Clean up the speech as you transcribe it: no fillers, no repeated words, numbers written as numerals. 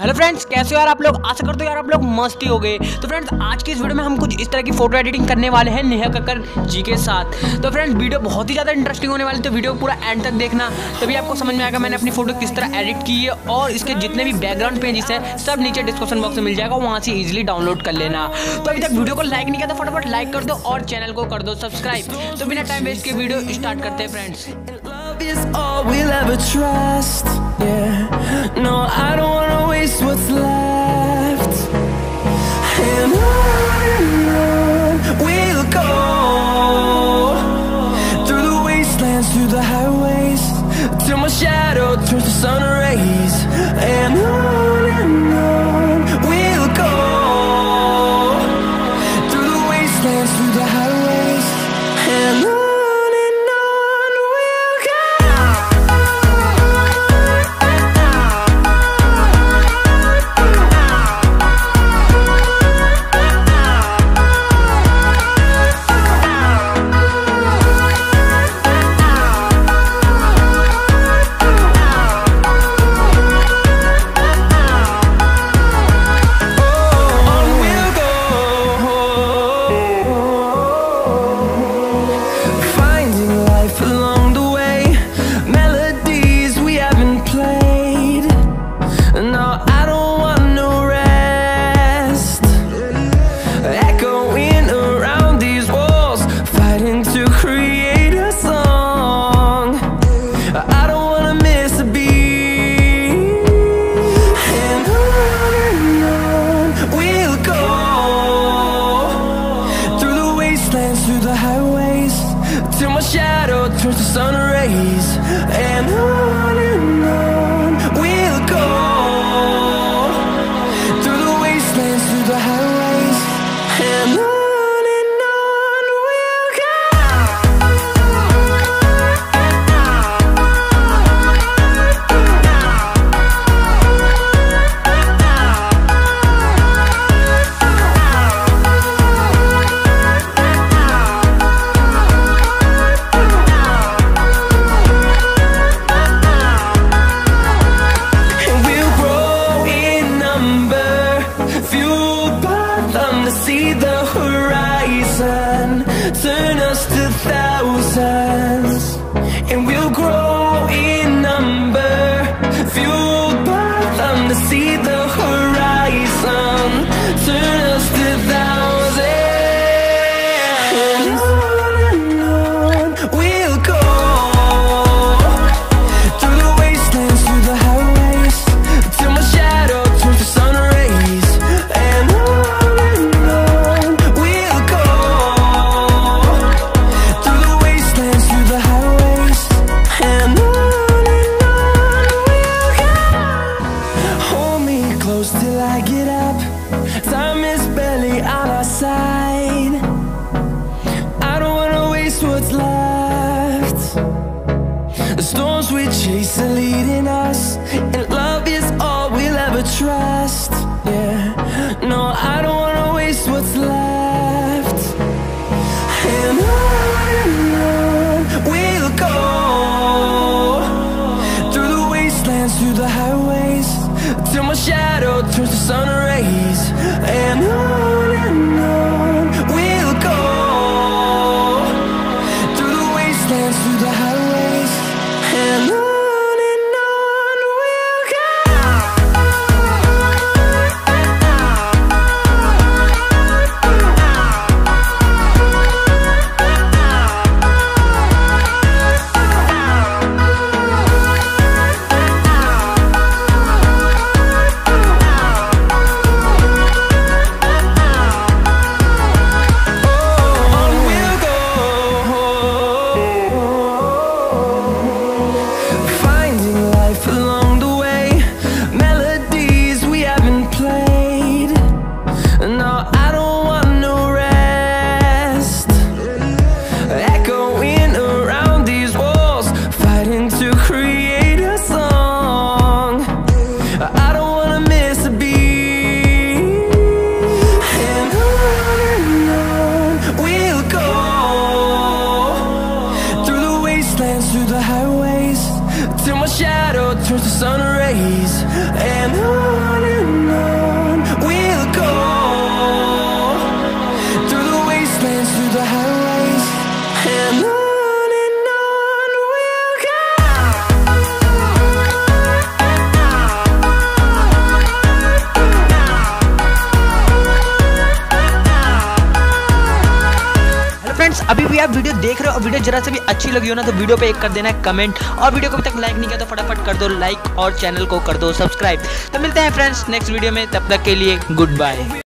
Hello friends, कैसे हो यार आप लोग। आशा करते हो यार आप लोग मस्त ही हो गए। तो फ्रेंड्स आज की इस वीडियो में हम कुछ इस तरह की फोटो एडिटिंग करने वाले हैं नेहा कक्कर जी के साथ। तो फ्रेंड्स वीडियो बहुत ही ज़्यादा इंटरेस्टिंग होने वाली है, तो वीडियो पूरा एंड तक देखना, तभी आपको समझ में आएगा मैंने अपनी फोटो किस तरह एडिट की है। और इसके जितने भी बैकग्राउंड पेजेस हैं सब नीचे डिस्क्रिप्शन बॉक्स में मिल जाएगा, वहाँ से ईजिली डाउनलोड कर लेना। तो अभी तक वीडियो को लाइक नहीं किया तो फटाफट लाइक कर दो और चैनल को कर दो सब्सक्राइब। तो बिना टाइम वेस्ट के वीडियो स्टार्ट करते हैं friends. Is all we'll ever trust. Yeah, no, I don't wanna waste what's left. And on we'll go, through the wastelands, through the highways, till my shadow turns to sun rays. And on we'll go, through the wastelands, through the highways, and on. Through the highways, till my shadow turns to sun rays. And on we'll go, through the wastelands, through the highways, and on we'll go. See the horizon, turn us to thousands, and we'll grow in number, fueled by them to see the horizon, turn us to thousands, and on we'll go, through the wastelands, through the highways, till my shadow turns to sun rays. And till I get up, time is barely on our side. I don't wanna waste what's left. The storms we chase are leading us, and love is all we'll ever trust. Yeah, no, I don't wanna waste what's left. And on we'll go, through the wastelands, through the highways, till my shadow turns to sun rays. And on we'll go, through the wastelands, through the highways, and on we'll go. Through the highways, till my shadow turns to sun rays. And on अभी भी आप video देख रहे हो और video जरा से भी अच्छी लगी हो ना तो वीडियो पे एक कर देना है कमेंट, और वीडियो को अभी तक लाइक नहीं किया तो फटाफट कर दो लाइक और चैनल को कर दो सब्सक्राइब। तो मिलते हैं फ्रेंड्स नेक्स्ट वीडियो में, तब तक के लिए गुड बाय।